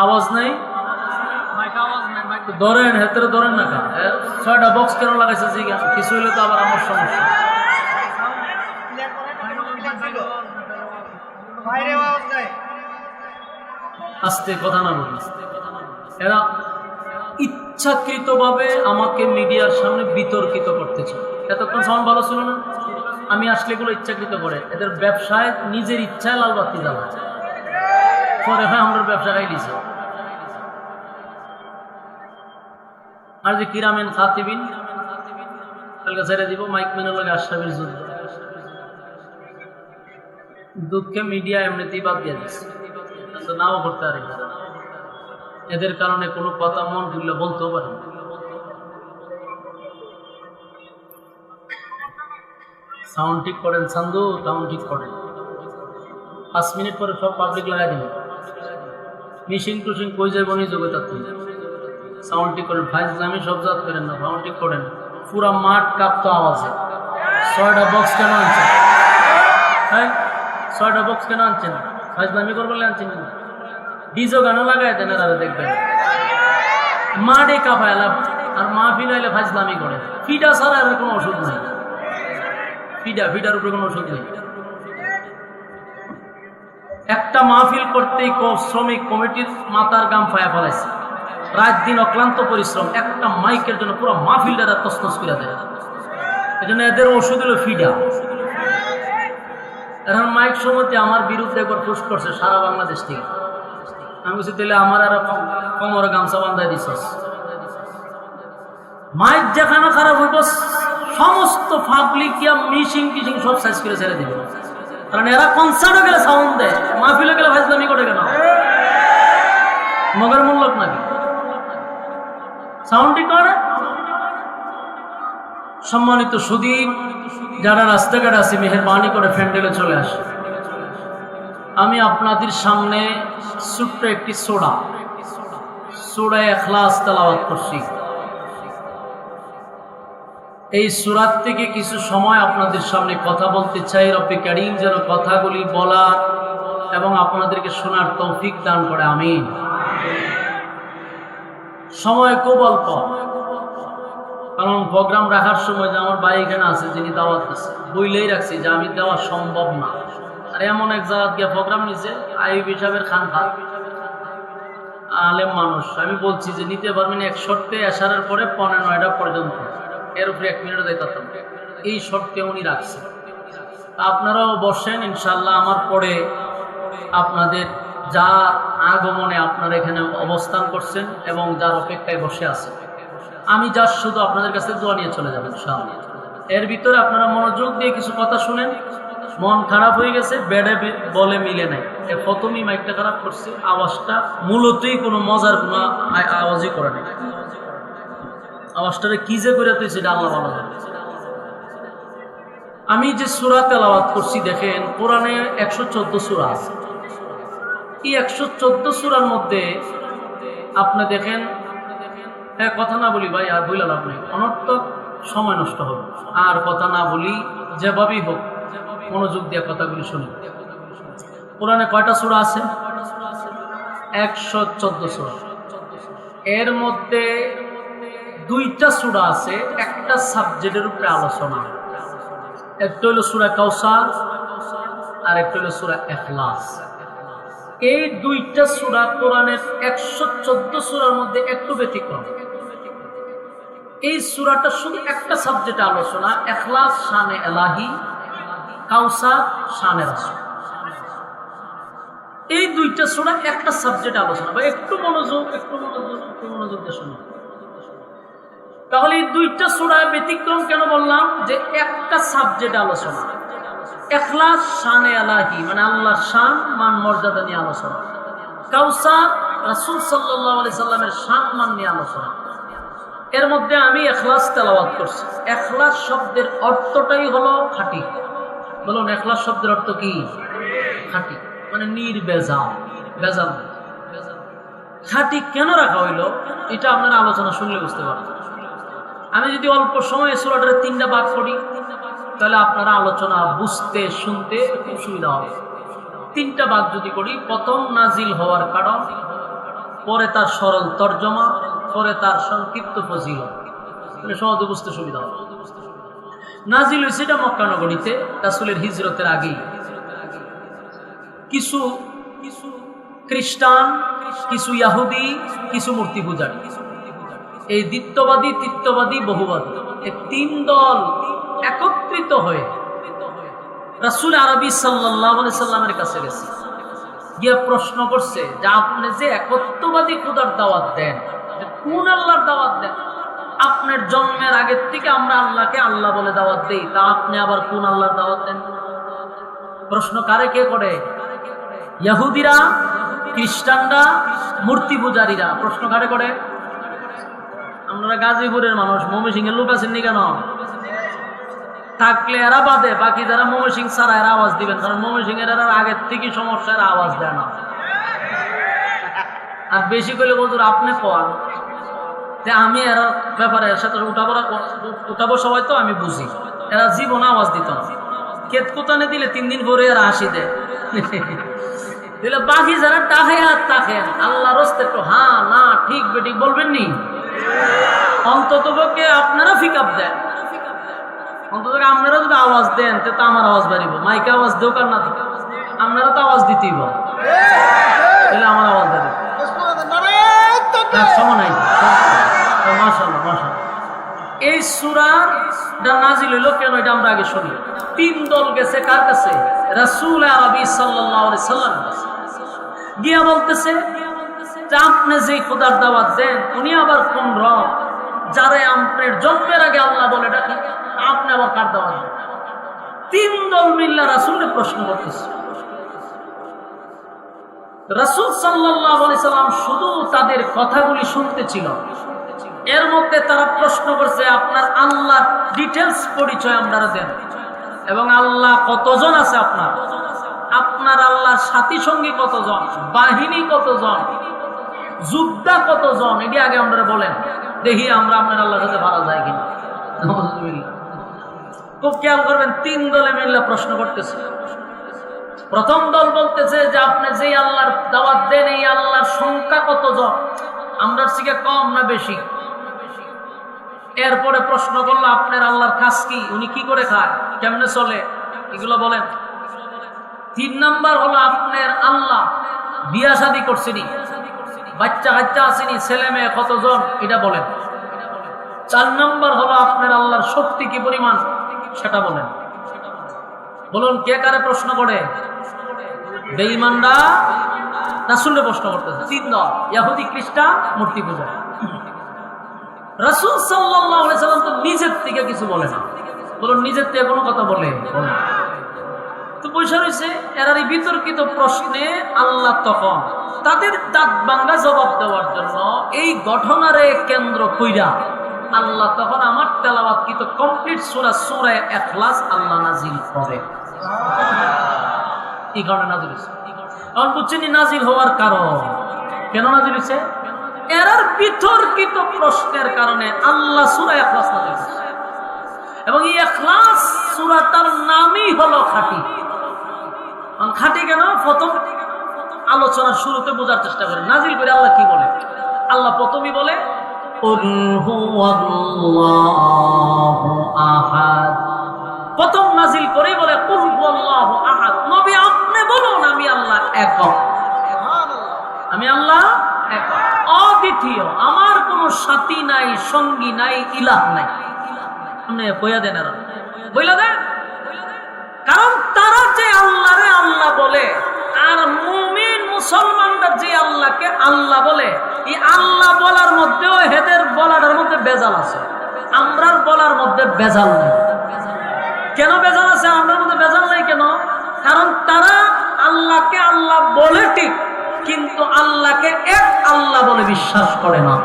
আওয়াজ নাই, ধরেন হেতরে ধরেন না কেন? 6টা বক্স কেন লাগাইছে? কিছু হইলে তো আবার আমার সমস্যা। আস্তে কথা না বলি। এরা ইচ্ছাকৃতভাবে আমাকে মিডিয়ার সামনে বিতর্কিত করতেছে। এতক্ষণ সাউন্ড ভালো ছিল না? আমি আসলে এগুলো ইচ্ছাকৃত করে এদের ব্যবসায় নিজের ইচ্ছায় লাল বাতি জ্বালায় পরে হয় আমরা ব্যবসা খাই দিছে। আর যে কিরামেন খাতিবিন কালকে ছেড়ে দিব, মাইক মেনের লগে আশরাফের যুদ্ধ। দুঃখে মিডিয়া এমনিতেই বাদ দিয়ে দিচ্ছে, নাও করতে পারে। এদের কারণে কোনো কথা মন খুললে বলতেও পারে। সাউন্ড ঠিক করেন সান্দু, সাউন্ড ঠিক করেন। 5 মিনিট পরে সব পাবলিক লাগাই দিন। মিশিং টুশিং কই যাইব নি যোগ্যতা। সাউন্ড ঠিক করেন, ফাইজলামি সব জাত করেন না, সাউন্ড ঠিক করেন। পুরা মাঠ কাঁপতো আওয়াজে। 6টা বক্স কেন আনছেন? হ্যাঁ, 6টা বক্স কেন আনছেন? ফাইজলামি করবলে আনছেন না? ডিজো গানও লাগাই দেন, আর দেখবেন মাঠে কাঁপায় লাভ। আর মাহফিল হইলে ফাইজলামি করে। ফিডা ছাড়া এর কোনো ওষুধ নাই। ফিডার উপরে কোনো ওষুধ নেই। একটা মাহফিল করতেই শ্রমিক কমিটির মাথার গাম ফায়া ফেলাইছে। রাত দিন অক্লান্ত পরিশ্রম, একটা মাইকের জন্য পুরো মাহফিলটা তছনছ করে দেয়। এই জন্য এদের ওষুধ হলো ফিডা। এখন মাইক সমিতি আমার বিরুদ্ধে একবার পোস্ট করছে সারা বাংলাদেশ থেকে। আমি বলছি তাহলে আমার আর কোমরে গামছা বান্ধাই দিস। মাইক যেখানে খারাপ হইব সমস্ত পাবলিক মিশিং টিশিং সব সাইজ করে ছেড়ে দিবে। কারণ এরা কনসার্টও গেলে সাউন্ড দেয়, মাহফিলে গেলে ফাইজলামি করে কেন? মগের মূল্যক নাকি সাউন্ডই করে? সম্মানিত সুদীপ, যারা রাস্তাঘাট আছে মেহেরবানি করে ফ্যান্ডেলে চলে আসে। আমি আপনাদের সামনে ছোট্ট একটি সূরা ইখলাস তেলাওয়াত করছি। এই সূরা থেকে কিছু সময় আপনাদের সামনে কথা বলতে চাই। রব্বে কারীম যেন কথাগুলি বলা এবং আপনাদেরকে শোনার তৌফিক দান করে, আমিন। সময় খুব অল্প, কারণ প্রোগ্রাম রাখার সময় যে আমার ভাই এখানে আছে যিনি দাওয়াত দিচ্ছে, বইলেই রাখছি যে আমি দেওয়া সম্ভব না। আর এমন এক জায়গা গিয়ে প্রোগ্রাম নিছে আইব হিসাবের খানখা আলেম মানুষ। আমি বলছি যে নিতে পারবেন এক শর্তে, এশারের পরে 9:15 পর্যন্ত, এর উপরে 1 মিনিটও যাইতাম। এই শর্তে উনি রাখছে। আপনারাও বসেন ইনশাল্লাহ। আমার পরে আপনাদের যার আগমনে আপনারা এখানে অবস্থান করছেন এবং যার অপেক্ষায় বসে আছেন, আমি যা শুধু আপনাদের কাছে দোয়া নিয়ে চলে যাবেন ইনশাআল্লাহ। এর ভিতরে আপনারা মনোযোগ দিয়ে কিছু কথা শুনেন। মন খারাপ হয়ে গেছে, বেডে বলে মিলে নাই। প্রথমেই মাইকটা খারাপ করছে, আওয়াজটা মূলতই কোনো মজার কোনো আওয়াজই করে নাই। আওয়াজটারে কি যে করে তুই সেটা আল্লাহ ভালো জানে। আমি যে সূরা তেলাওয়াত করছি দেখেন, কোরআনে 114 সূরা আছে। এই 114 সূরার মধ্যে আপনি দেখেন, কথা না বলি ভাই, আর বইলাম আপনি অনর্থক সময় নষ্ট হবে। আর কথা না বলি, যেভাবেই হোক মনোযোগ দিয়ে কথাগুলি শুনি। কোরআনে কয়টা সূরা আছে? 114 সূরা। এর মধ্যে 2টা সূরা আছে একটা সাবজেক্টের উপরে আলোচনা। একটা হলো সূরা কাউসার আর একটা হলো সূরা ইখলাস। এই 2টা সূরা কোরআনের 114 সূরার মধ্যে একটু ব্যতিক্রম। এই সূরাটা শুধু একটা সাবজেক্টে আলোচনা, ইখলাস শানে এলাহি, কাউসার শানে রাসূল। এই 2টা সূরা একটা সাবজেক্টে আলোচনা। ভাই একটু মনোযোগ দিয়ে শুনুন। তাহলে এই 2টা সূরা ব্যতিক্রম কেন বললাম? যে একটা সাবজেক্ট আলোচনা, ইখলাস শানে এলাহি মানে আল্লাহর শান মান মর্যাদা নিয়ে আলোচনা, কাউসার রাসূল সাল্লাল্লাহু আলাইহি সাল্লামের শান মান নিয়ে আলোচনা। এর মধ্যে আমি ইখলাস তেলাওয়াত করছি। ইখলাস শব্দের অর্থটাই হলো খাঁটি। বলুন ইখলাস শব্দের অর্থ কি? খাঁটি মানে নির্ভেজাল, ভেজাল। খাঁটি কেন রাখা হইলো এটা আপনারা আলোচনা শুনলে বুঝতে পারবেন। আমি যদি অল্প সময়ে সূরাটার 3টা ভাগ করি তাহলে আপনারা আলোচনা বুঝতে শুনতে খুব সুবিধা হবে। তিনটা ভাগ যদি করি, প্রথম নাজিল হওয়ার কারণ, পরে তার সরল তর্জমা, পরে তার সংক্ষিপ্ত ফজিলত, সহজে বুঝতে সুবিধা হবে। নাজিল হয়েছে এটা মক্কা নগরীতে রাসূলের হিজরতের আগেই। কিছু খ্রিস্টান, কিছু ইহুদি, কিছু মূর্তি পূজারী, এই দ্বিত্ববাদী, তৃতীয়বাদী, বহুবাদী, এই তিন দল একত্রিত হয়ে রাসূল আরবী সাল্লাল্লাহু আলাইহি সাল্লামের কাছে গেছে, গিয়ে প্রশ্ন করছে যে আপনি যে একত্ববাদী খোদার দাওয়াত দেন, কোন আল্লাহর দাওয়াত দেন? আপনার জন্মের আগের থেকে আমরা আল্লাহকে আল্লাহ বলে দাওয়াত দেই, তা আপনি আবার কোন আল্লাহর দাওয়াত দেন? প্রশ্ন কারে কে করে? ইহুদিরা, খ্রিস্টানরা, মূর্তি পূজারীরা। প্রশ্ন কারে করে? আপনারা গাজীপুরের মানুষ, ময়মনসিংহের লোক আছেন নি কেন? থাকলে এরা বাদে, বাকি যারা ময়মনসিংহ ছাড়া এরা আওয়াজ দিবেন, কারণ ময়মনসিংহের এরা আগের থেকে সমস্যা, এরা আওয়াজ দেয় না। আর বেশি করলে বলতো আপনি কোয়ান, আমি এর ব্যাপারে এর সাথে উঠাবো সবাই, তো আমি বুঝি এরা জীবনে আওয়াজ দিত না। কেত কোতানে দিলে 3 দিন পরে এরা হাসি দেয়। দিলে বাকি যারা তাকেন আল্লাহর রাস্তে একটু হ্যাঁ না ঠিক বেঠিক বলবেন নি, অন্তত পক্ষে আপনারা ফিকআপ দেন, অন্তত আপনারা যদি আওয়াজ দেন তো আমার আওয়াজ বাড়িব। মাইকে আওয়াজ দেও কার না, আপনারা তো আওয়াজ দিতেই তাহলে আমার আওয়াজ বাড়িব। সময় নাই। মাশাআল্লাহ মাশাআল্লাহ। এই সূরাটা নাজিল হইল কেন এটা আমরা আগে শুনি। 3 দল গেছে কার কাছে? রাসূল আরবী সাল্লাল্লাহু আলাইহি সাল্লাম গিয়া বলতেছে যে আপনি যে খোদার দাওয়াত দেন উনি আবার কোন রব, যারে আপনার জন্মের আগে আল্লাহ বলে ডাকে, আপনি আবার কার দাওয়াত দেন? 3 দল মিল্লা রাসূলকে প্রশ্ন করতেছে। রাসূল সাল্লাল্লাহু আলাইহি সাল্লাম শুধু তাদের কথাগুলি শুনতেছিল, এর মধ্যে তারা প্রশ্ন করছে আপনার আল্লাহ ডিটেইলস পরিচয় আপনারা দেন, এবং আল্লাহ কতজন আছে আপনার, আপনার আল্লাহর সাথী সঙ্গী কতজন, বাহিনী কতজন, যোদ্ধা কতজন, এটি আগে আপনারা বলেন, দেখি আমরা আপনার আল্লাহর কাছে ভাড়া যায় কিনা। খুব খেয়াল করবেন, 3 দলে মিলে প্রশ্ন করতেছে। প্রথম দল বলতেছে যে আপনি যে আল্লাহর দাওয়াত দেন এই আল্লাহর সংখ্যা কতজন, আমরা থেকে কম না বেশি? এরপরে প্রশ্ন করলো আপনার আল্লাহর কাজ কি, উনি কি করে খায়, কেমনে চলে, এগুলো বলেন। 3 নাম্বার হলো আপনার আল্লাহ বিয়া শাদী করছেনি, বাচ্চা কাচ্চা আসেনি, ছেলে মেয়ে কতজন, এটা বলেন। 4 নাম্বার হলো আপনার আল্লাহর শক্তি কি পরিমাণ, সেটা বলেন। বলুন কে কারে প্রশ্ন করে? বেঈমানরা রাসূলকে প্রশ্ন করতেছে। 3 দল, ইহুদি, খ্রিস্টান, মূর্তি পূজা। রাসূল সাল্লাল্লাহু আলাইহি সাল্লাম তো নিজের থেকে কিছু বলে না। বলুন নিজের থেকে কোনো কথা বলে তো বসে রয়েছে। এর এই বিতর্কিত প্রশ্নে আল্লাহ তখন তাদের দাঁত ভাঙা জবাব দেওয়ার জন্য এই ঘটনারে কেন্দ্র কইরা আল্লাহ তখন আমার তেলাওয়াতকৃত কমপ্লিট সূরা সূরা ইখলাস আল্লাহ নাজিল করে। এই কারণে নাজিল হয়েছে। এখন বুঝছেন নাজিল হওয়ার কারণ কেন নাজিল হয়েছে? এরার বিতর্কিত প্রশ্নের কারণে আল্লাহ সূরা ইখলাস নাজিল করেছে। এবং এই ইখলাস সূরাটার নামই হলো খাঁটি। খাঁটি কেন? প্রথম আলোচনার শুরুতে বোঝার চেষ্টা করেন নাজিল করে আল্লাহ কি বলে। আল্লাহ প্রথমেই বলে প্রথম নাজিল করে বলে কুল হুয়াল্লাহু আহাদ। নবী আপনি বলুন আমি আল্লাহ একক, আমি আল্লাহ একক, অদ্বিতীয়, আমার কোনো সাথী নাই, সঙ্গী নাই, ইলাহ নাই। আপনি বইয়া দেন, এরা বইলা দেন। কারণ তারা যে আল্লাহরে আল্লাহ বলে আর মুমিন মুসলমানরা যে আল্লাহকে আল্লাহ বলে, এই আল্লাহ বলার মধ্যেও হেদের বলার মধ্যে বেজাল আছে, আমরার বলার মধ্যে বেজাল নেই। কেন বেজাল আছে? আমরার মধ্যে বেজাল নাই কেন? কারণ তারা আল্লাহকে আল্লাহ বলে ঠিক, কিন্তু আল্লাহকে এক আল্লাহ বলে বিশ্বাস করে না।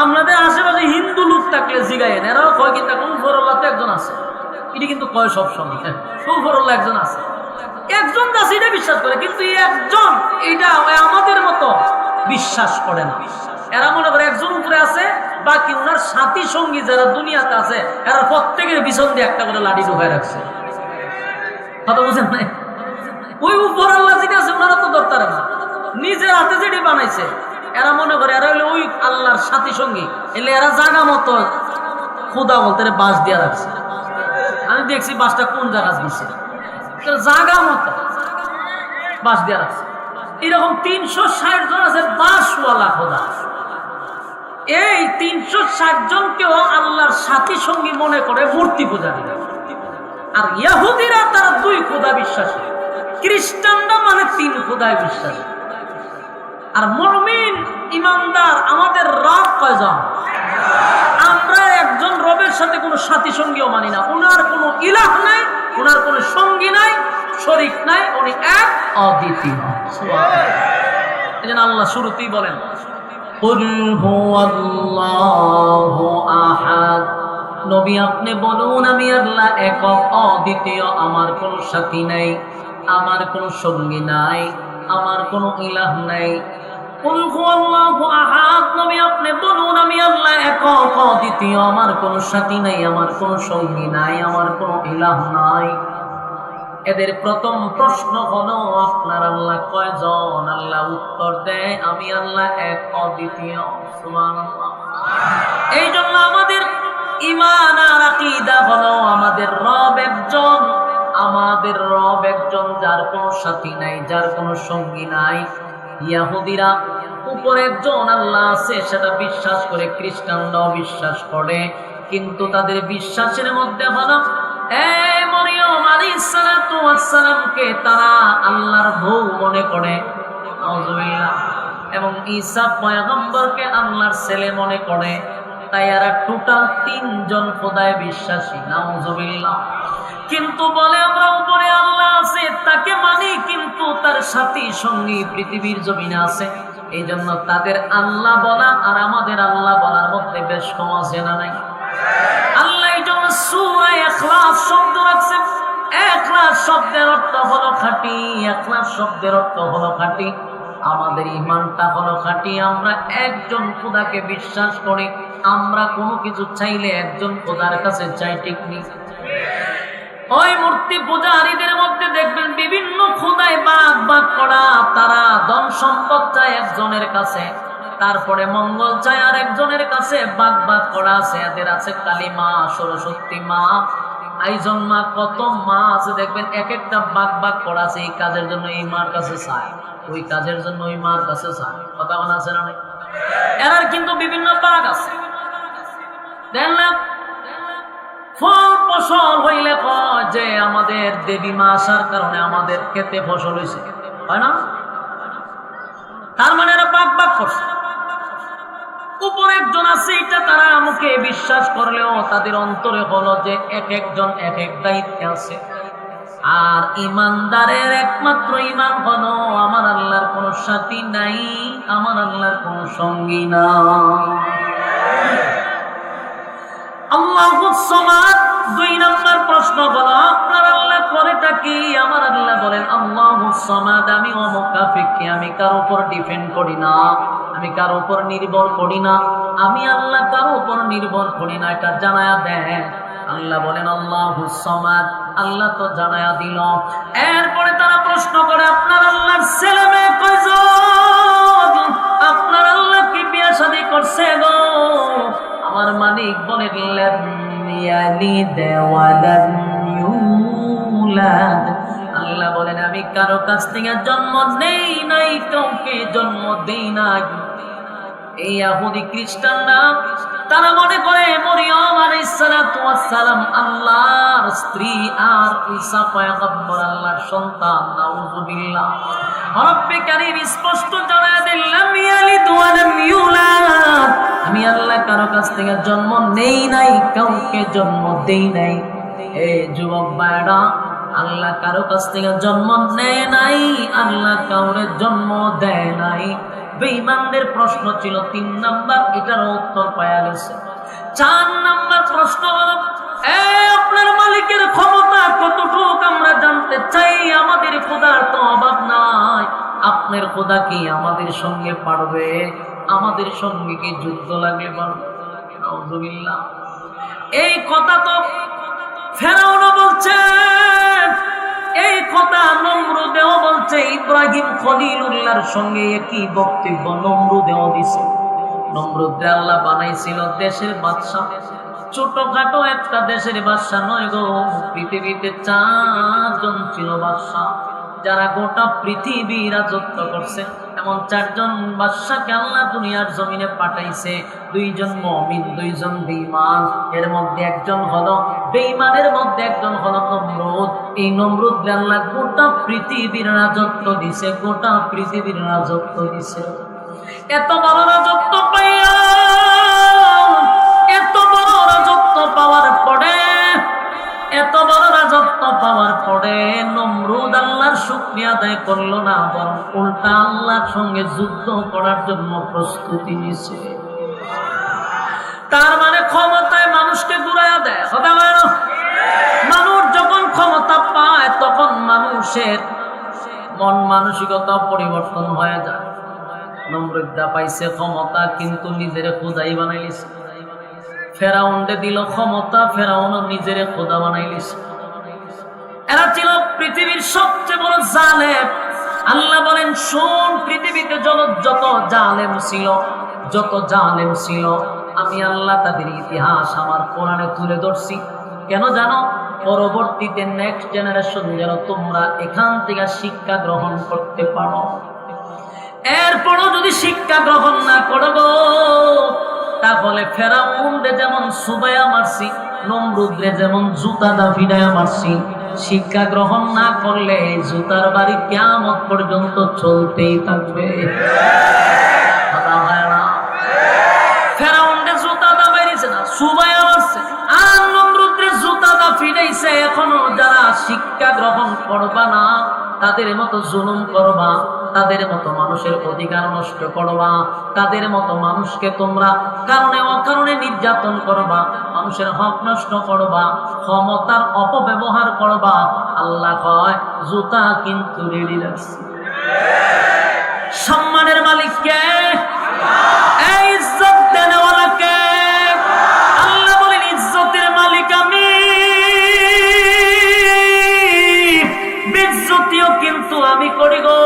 আমাদের আশেপাশে হিন্দু লোক থাকলে জিগায়েন, এরাও কয় কি তা কুফরুল্লাহ তো একজন আছে, এটি কিন্তু কয় সব সময় কুফরুল্লাহ একজন আছে, একজন আছে এটা বিশ্বাস করে, কিন্তু একজন এটা আমাদের মতো বিশ্বাস করে না। এরা মনে করে একজন উপরে আছে, বাকি ওনার সাথী সঙ্গী যারা দুনিয়াতে আছে এরা প্রত্যেকের পিছন দিয়ে একটা করে লাঠি ঢুকায় রাখছে। কথা বুঝেন নাই? ওই উপর আল্লাহ যেটা আছে ওনারা তো ধরতে পারে না, নিজের হাতে যেটি বানাইছে এরা মনে করে এরা হলো ওই আল্লাহর সাথী সঙ্গী, এলে এরা জায়গা মতো খোদা বলতে বাঁশ দিয়া রাখছে। আমি দেখছি বাঁশটা কোন জায়গা দিচ্ছে, জায়গা মতো বাঁশ দিয়া রাখছে। এরকম 360 জন আছে বাঁশওয়ালা খোদা। এই 360 জনকেও আল্লাহর সাথী সঙ্গী মনে করে মূর্তি পূজারী। আর ইহুদিরা তারা 2 খোদা বিশ্বাসী, খ্রিস্টানরা মানে 3 খোদায় বিশ্বাসী। আর মুমিন ইমানদার আমাদের রব কয়জন? আমরা একজন রবের সাথে কোনো সাথী সঙ্গীও মানি না। ওনার কোনো ইলাহ নাই, ওনার কোনো সঙ্গী নাই, শরীক নাই, উনি এক অদ্বিতীয়। সুবহানাল্লাহ। এজন্য আল্লাহ শুরুতেই বলেন কুল হুয়াল্লাহু আহাদ, নবী আপনি বলুন আমি আল্লাহ একক অদ্বিতীয়, আমার কোনো সাথী নাই, আমার কোনো সঙ্গী নাই, আমার কোনো ইলাহ নাই। কুল হুয়াল্লাহু আহাদ, নবী আপনি বলুন আমি আল্লাহ একক অদ্বিতীয়, আমার কোনো সাথী নাই, আমার কোনো সঙ্গী নাই, আমার কোনো ইলাহ নাই। এদের প্রথম প্রশ্ন হলো আপনার আল্লাহ কয়জন? আল্লাহ উত্তর দেয় আমি আল্লাহ এক অদ্বিতীয়। সুবহানাল্লাহ। এই জন্য আমাদের ঈমান আর আকীদা হলো আমাদের রব একজন, আমাদের রব একজন, যার কোনো সাথী নাই, যার কোনো সঙ্গী নাই। ইহুদিরা উপর একজন আল্লাহ আছে সেটা বিশ্বাস করে, খ্রিস্টানরাও বিশ্বাস করে, কিন্তু তাদের বিশ্বাসের মধ্যে হলো মরিয়ম আলাইহিস সালাতু ওয়াস সালামকে তারা আল্লাহর বউ মনে করে, নাউযুবিল্লাহ, এবং ঈসা পয়গম্বরকে আল্লাহর ছেলে মনে করে। তাই এরা টোটাল 3 জন খোদায় বিশ্বাসী, নাউযুবিল্লাহ। কিন্তু বলে আমরা উপরে আল্লাহ আছে তাকে মানি, কিন্তু তার সাথী সঙ্গী পৃথিবীর জমিনে আছে। এই জন্য তাদের আল্লাহ বলা আর আমাদের আল্লাহ বলার মধ্যে বেশ কম আছে না নাই? আল্লাহ এই জন্য সূরা ইখলাস শব্দ রাখছে। ইখলাস শব্দের অর্থ হলো খাঁটি, ইখলাস শব্দের অর্থ হলো খাঁটি। আমাদের ঈমানটা হলো খাঁটি, আমরা একজন খোদাকে বিশ্বাস করি। আমরা কোনো কিছু চাইলে একজন খোদার কাছে চাই, ঠিক নেই? ওই মূর্তি পূজারীদের মধ্যে দেখবেন বিভিন্ন খোদায় ভাগ ভাগ করা, তারা ধন সম্পদ চায় একজনের কাছে, তারপরে মঙ্গল চায় আর একজনের কাছে, ভাগ ভাগ করা আছে। এদের আছে কালী মা, সরস্বতী মা, আইজন মা, কত মা আছে দেখবেন, এক একটা ভাগ ভাগ করা আছে। এই কাজের জন্য এই মার কাছে চায়, ওই কাজের জন্য ওই মার কাছে চায়। কথা বলা আছে না? এর কিন্তু বিভিন্ন ভাগ আছে। দেখলাম ফল ফসল হইলে কয় যে আমাদের দেবী মা আসার কারণে আমাদের খেতে ফসল হয়েছে, হয় না? তার মানে এরা ভাগ ভাগ করছে। উপর একজন আছে, এটা তারা মুখে বিশ্বাস করলেও তাদের অন্তরে হলো যে এক একজন এক এক দায়িত্বে আছে। আর ইমানদারের একমাত্র ইমান হলো আমার আল্লাহর কোনো সাথী নাই, আমার আল্লাহর কোনো সঙ্গী নাই। আল্লাহুস সামাদ। 2 নম্বর প্রশ্ন হলো আপনার আল্লাহ করেটা কি? আমার আল্লাহ বলেন আল্লাহুস সামাদ, আমি অমুকাফিককে, আমি কারো উপর ডিপেন্ড করি না, আমি কারো উপর নির্ভর করি না, আমি আল্লাহ কারো উপর নির্ভর করি না। এটা জানায়া দেন। আল্লাহ বলেন আল্লাহুস সামাদ, আল্লাহ তো জানায়া দিল। এরপরে তারা প্রশ্ন করে আপনার আল্লাহর ছেলে মেয়ে কয়জন? আপনার আল্লাহ কি বিয়ে শাদী করছে গো? আমার মালিক বলেন আল্লাহ বলেন আমি কারো কাছ থেকে জন্ম নেই নাই, কাউকে জন্ম দেই নাই। এই ইহুদি খ্রিস্টানরা তারা মনে করে মরিয়ম আলাইহিস সালাতু ওয়াস সালাম আল্লাহর স্ত্রী আর ঈসা পয়গম্বর আল্লাহর সন্তান। নাউযুবিল্লাহ। রব্বে কারীম স্পষ্ট জানায় দিলেন ইয়ালিদ ওয়া লাম ইউলাদ, আমি আল্লাহ কারো কাছ থেকে জন্ম নেই নাই, কাউকে জন্ম দেই নাই। এই যুবক ভাইরা, আল্লাহ কারো কাছ থেকে জন্ম নেয় নাই, আল্লাহ কাউরে জন্ম দেয় নাই। বেঈমানদের প্রশ্ন ছিল 3 নাম্বার, এটার উত্তর পাওয়া গেছে। 4 নাম্বার প্রশ্ন হলো আপনার মালিকের ক্ষমতা কতটুকু আমরা জানতে চাই। আমাদের খোদার তো অভাব নাই, আপনার খোদা কি আমাদের সঙ্গে পারবে? আমাদের সঙ্গে কি যুদ্ধ লাগলে পারবে? নাউযুবিল্লাহ। এই কথা তো ফেরাউন বলছে, এই কথা নমরুদেও বলছে, ইব্রাহিম খলিলুল্লাহর সঙ্গে একই বক্তব্য নমরুদেও দিছে। নমরুদকে আল্লাহ বানাইছিল দেশের বাদশা, ছোটখাটো একটা দেশের বাদশা নয় গো, পৃথিবীতে 4 জন ছিল বাদশা যারা গোটা পৃথিবী রাজত্ব করছে। এমন 4 জন বাদশাকে আল্লাহ দুনিয়ার জমিনে পাঠাইছে। 2 জন মুমিন, 2 জন বেঈমান। এর মধ্যে একজন হলো বেঈমানের মধ্যে একজন হলো নমরুদ। এই নমরুদকে আল্লাহ গোটা পৃথিবীর রাজত্ব দিছে, গোটা পৃথিবীর রাজত্ব দিছে। এত বড় রাজত্ব পাইয়া, এত বড় রাজত্ব পাওয়ার পরে, এত বড় রাজত্ব পাওয়ার পরে নমরুদ আল্লাহর শুকরিয়া আদায় করলো না, বরং উল্টা আল্লাহর সঙ্গে যুদ্ধ করার জন্য প্রস্তুতি নিছে। তার মানে ক্ষমতায় মানুষকে ঘুরাইয়া দেয়। কথা বলেন, মানুষ যখন ক্ষমতা পায় তখন মানুষের মন মানসিকতা পরিবর্তন হয়ে যায়। নমরুদা পাইছে ক্ষমতা, কিন্তু নিজের খোদাই বানাইছে। ফেরাউনকে দিল ক্ষমতা, ফেরাউনও নিজের খোদা বানাইছে। এরা ছিল পৃথিবীর সবচেয়ে বড় জালেম। আল্লাহ বলেন, শোন, পৃথিবীতে যত জালেম ছিল, যত জালেম ছিল, আমি আল্লাহ তাদের ইতিহাস আমার কোরআনে তুলে ধরছি। কেন জানো? পরবর্তীতে নেক্সট জেনারেশন যেন তোমরা এখান থেকে শিক্ষা গ্রহণ করতে পারো। এরপরও যদি শিক্ষা গ্রহণ না করবো, তাহলে ফেরাউনরে যেমন সুবাইয়া মারছি, নমরুদরে যেমন জুতা দা ফিরাইয়া মারছি, শিক্ষা গ্রহণ না করলে জুতার বাড়ি কিয়ামত পর্যন্ত চলতেই থাকবে। কথা হয় না? ফেরাউনরে জুতা দা বাইরেছে না, সুবাইয়া মারছে, আর নমরুদরে জুতা দা ফিরাইছে। এখনো যারা শিক্ষা গ্রহণ করবা না, তাদের মতো জুলুম করবা, তাদের মতো মানুষের অধিকার নষ্ট করবা, তাদের মতো মানুষকে তোমরা কারণে অকারণে নির্যাতন করবা, মানুষের হক নষ্ট করবা, ক্ষমতার অপব্যবহার করবা, আল্লাহ কয় জুতা কিন্তু রেডি রাখছে। সম্মানের মালিক কে? এই ইজ্জত দেনেওয়ালা কে? আল্লাহ বলেন, ইজ্জতের মালিক আমি, বেইজ্জতিও কিন্তু আমি করি গো।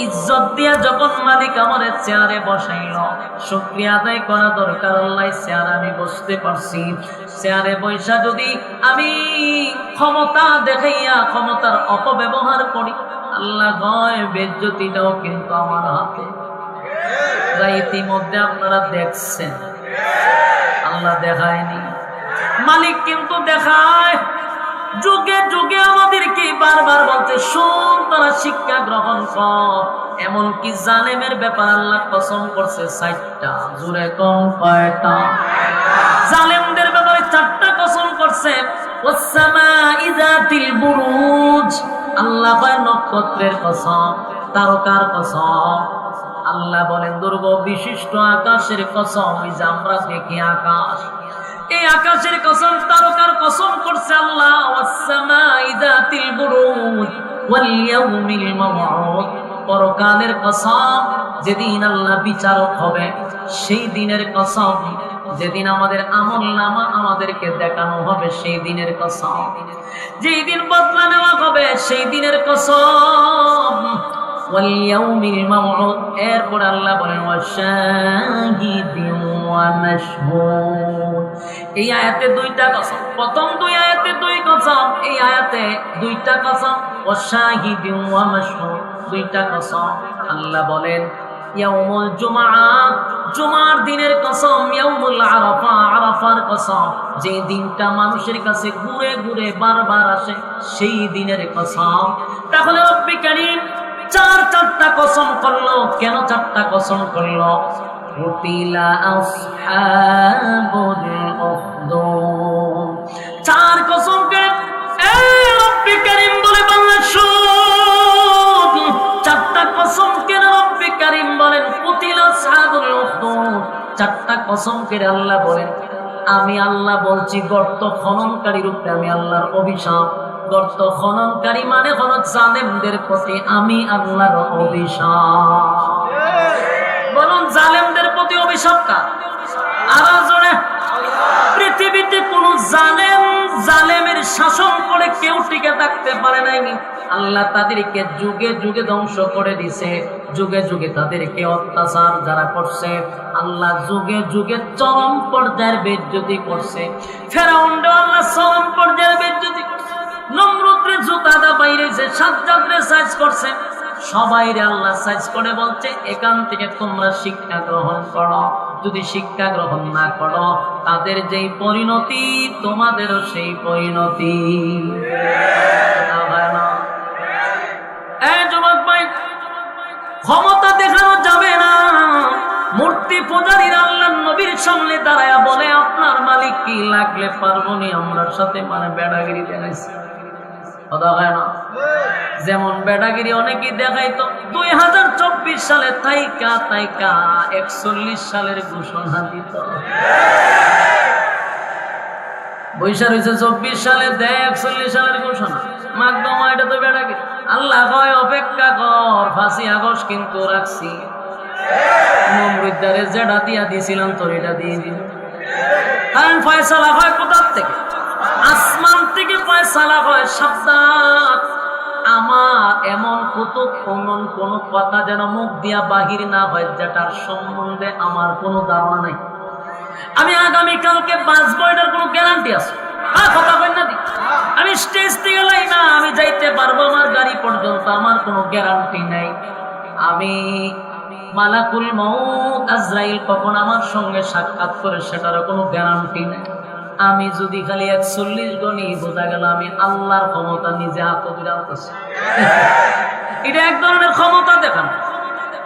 ইজ্জত দিয়া যখন মালিক আমাদের চেয়ারে বসাইল, শুকরিয়া আদায় করা দরকার। আল্লাহ চেয়ারে আমি বসতে পারছি, চেয়ারে বৈশা যদি আমি ক্ষমতা দেখাইয়া ক্ষমতার অপব্যবহার করি, আল্লাহ গয় বেইজ্জতিটাও কিন্তু আমার হাতে। যা ইতিমধ্যে আপনারা দেখছেন, আল্লাহ দেখায়নি, মালিক কিন্তু দেখায়। যুগে যুগে আমাদেরকে বারবার বলতে, শোন, তারা শিক্ষা গ্রহণ কর। এমনকি জালেমের ব্যাপার আল্লাহ কসম করছে 4টা। জুড়ে কম কয়টা? জালেমদের ব্যাপারে 4টা কসম করছে। ওয়াসসামাই যাতিল বুরুজ, আল্লাহ কয় নক্ষত্রের কসম, তারকার কসম। আল্লাহ বলেন দুর্গ বিশিষ্ট আকাশের কসম, ওই যে আমরা দেখি আকাশ, এই আকাশের কসম, তারকার কসম করছে আল্লাহ। ওয়াসসামাই যাতিল বুরুজ ওয়াল ইয়াউমিল মাউউদ, পরকালের কসম, যেদিন আল্লাহ বিচারক হবে সেই দিনের কসম, যেদিন আমাদের আমলনামা আমাদেরকে দেখানো হবে সেই দিনের কসম, যেই দিন বদলা নেওয়া হবে সেই দিনের কসম। ওয়াল ইয়াউমিল মাউউদ, এরপর আল্লাহ বলেন ওয়াশাহিদিন ওয়া মাশহুদ। এই আয়াতে 2টা কসম, প্রথম 2 আয়াতে 2 কসম, এই আয়াতে 2টা কসম। ওয়াশাহিদিন ওয়া মাশহুদ, 2টা কসম। আল্লাহ বলেন ইয়াউমুল জুমআ, জুমার দিনের কসম। ইয়াউমুল আরাফা, আরাফার কসম, যে দিনটা মানুষের কাছে ঘুরে ঘুরে বারবার আসে সেই দিনের কসম। তাহলে রব্বি কারীম 4টা কসম করলো। কেন 4টা কসম করলো? কুতিলা আসহাবুল উখদুদ, 4 কসম কে রব্বি কারীম বলে বাংলা শুন। 4টা কসম কে রব্বি কারীম বলেন কুতিলা আসহাবুল উখদুদ, 4টা কসম কে আল্লাহ বলেন আমি আল্লাহ বলছি গর্ত খননকারীর উপরে আমি আল্লাহর অভিশাপ। গর্ত খননকারী মানে হলো জালেমদের প্রতি আমি আল্লাহর অভিশাপ। বলুন জালেমদের প্রতি অভিশাপ কার? আর জোরে পৃথিবীতে কোন জালেমের শাসন করে কেউ টিকে থাকতে পারে নাই। আল্লাহ তাদেরকে যুগে যুগে ধ্বংস করে দিছে, যুগে যুগে তাদেরকে অত্যাচার যারা করছে আল্লাহ যুগে যুগে চরম পর্যায়ের বেইজ্জতি করছে। ফেরাউনকে আল্লাহ চরম পর্যায়ের বেইজ্জতি করছে, নমরুদরে জুতাদা বাইরেছে, সাজ্জাদরে সাইজ করছে, সবাইরে আল্লাহ সাইজ করে বলছে এখান থেকে তোমরা শিক্ষা গ্রহণ করো, যদি শিক্ষা গ্রহণ না করো তাদের যেই পরিণতি তোমাদেরও সেই পরিণতি। যুবক ভাই, ক্ষমতা দেখানো যাবে না। মূর্তি পূজারীর আল্লাহ নবীর সামনে দাঁড়ায়া বলে আপনার মালিক কি লাগলে পারবনি আমার সাথে মানে বেড়াগিরি দেখাইছে। কথা হয় না? যেমন বেড়াগিরি অনেকেই দেখাইতো 2024 সালে তাইকা 41 সালের ঘোষণা দিত, বৈশাখ হয়েছে 24 সালে দেয় 41 সালের ঘোষণা। মাধ্যমা এটা তো বেড়াগিরি। আল্লাহ কয় অপেক্ষা কর, 5 আগস্ট কিন্তু রাখছি, নমরুদ্দারে যেটা দিয়া দিয়েছিলাম তোর এটা দিয়ে দিল। কারণ ফয়সালা হয় কোথার থেকে? আসমান থেকে ফয়সালা হয়। সাবধান, আমার এমন কোন কথা যেন মুখ দিয়া বাহির না হয় যেটার সম্বন্ধে আমার কোনো ধারণা নাই। আমি আগামীকালকে বাঁচবো এটার কোনো গ্যারান্টি আছে? কথা বল না, আমি স্টেজ থেকে লাই না, আমি যাইতে পারবো আমার গাড়ি পর্যন্ত, আমার কোনো গ্যারান্টি নাই। আমি মালাকুল মউত আজরাইল কখন আমার সঙ্গে সাক্ষাৎ করে সেটারও কোনো গ্যারান্টি নাই। আমি যদি খালি 41 গণি বোঝা গেল আমি আল্লাহর ক্ষমতা নিজে হাতে আনতেছি। এটা এক ধরনের ক্ষমতা দেখানো,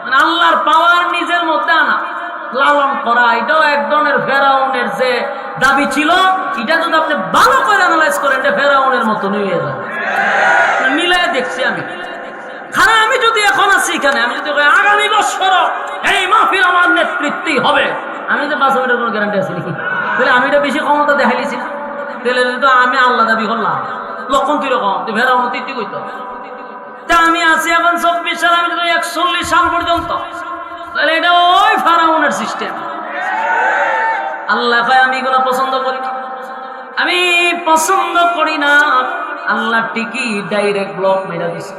মানে আল্লাহর পাওয়ার নিজের মধ্যে আনা, লালন করা। এটাও এক ধরনের ফেরাউনের যে দাবি ছিল, এটা যদি আপনি ভালো করে অ্যানালাইজ করেন এটা ফেরাউনের মতো নিয়ে যাবে। মিলাই দেখছি আমি। খানা আমি যদি এখন আছি এখানে, আমি যদি আগামী বছর এই মাহফিল আমার নেতৃত্বেই হবে, আমি যে বাঁচাবের কোনো গ্যারান্টি আছে নাকি? তাহলে আমি এটা বেশি ক্ষমতা দেখাইছি না, তাহলে তো আমি আল্লাহ দাবি করলাম। লক্ষণ তুই রকম তুই ফেরাউন তুই কইতো তা আমি আছি এখন 24 সাল, আমি যদি 41 সাল পর্যন্ত, তাহলে এটা ওই ফেরাউনের সিস্টেম। আল্লাহ কয় আমি এগুলো পছন্দ করি না, আমি পছন্দ করি না। আল্লাহ ঠিকই ডাইরেক্ট ব্লক মেরা দিছে।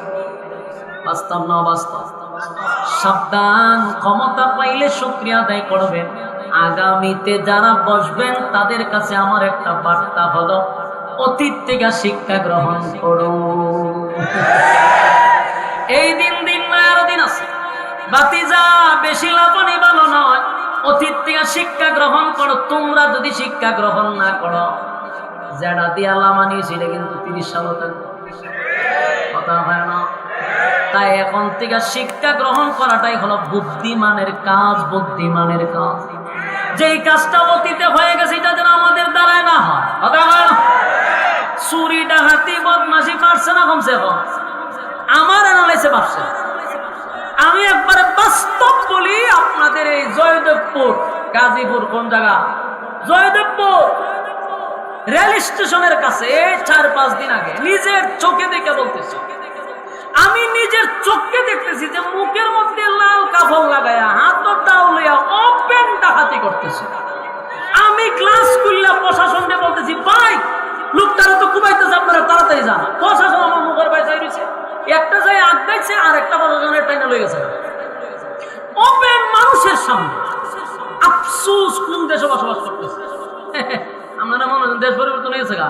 বাস্তব না বাস্তব? সাবধান, ক্ষমতা পাইলে শুকরিয়া আদায় করবেন। আগামীতে যারা বসবেন তাদের কাছে আমার একটা বার্তা হলো অতীত থেকে শিক্ষা গ্রহণ করো। এই দিন নয়, আরো দিন আছে। বাতিজা বেশি লাপানি ভালো নয়, অতীত থেকে শিক্ষা গ্রহণ করো। তোমরা যদি শিক্ষা গ্রহণ না করো, যেটা দিয়া লামানি ছিল কিন্তু 30 সাল কথা হয় না। তাই এখন থেকে শিক্ষা গ্রহণ করাটাই হলো বুদ্ধিমানের কাজ, বুদ্ধিমানের কাজ। যেই কাজটা অতীতে হয়ে গেছে এটা যেন আমাদের দ্বারাই না হয়। কথা হয় না? চুরি ডাকাতি বদমাশি পারছে না কমসে কম, আমার অ্যানালাইসে পারছে। আমি একবারে বাস্তব বলি, আপনাদের এই জয়দেবপুর, গাজীপুর কোন জায়গা? জয়দেবপুর রেল স্টেশনের কাছে 4-5 দিন আগে নিজের চোখে দেখে বলতেছি, আমি নিজের চোখে দেখতেছি যে মুখের মধ্যে লাল কাপড় লাগায়া হাতটাও লইয়া ওপেন ডাকাতি করতেছে। আমি গ্লাস খুললা প্রশাসনকে বলতেছি, ভাই লোকটারা তো কুবাইতেছে, আপনারা তাড়াতাড়ি যান। প্রশাসন আমার মুখের বাইরে রয়েছে, একটা যায় আগাইছে আর একটা প্রশাসনের টাইনা লয়ে গেছে ওপেন মানুষের সামনে। আফসোস, কোন দেশে বসবাস করতেছে? আপনারা মনে হয় দেশ পরিবর্তন হয়েছে গা?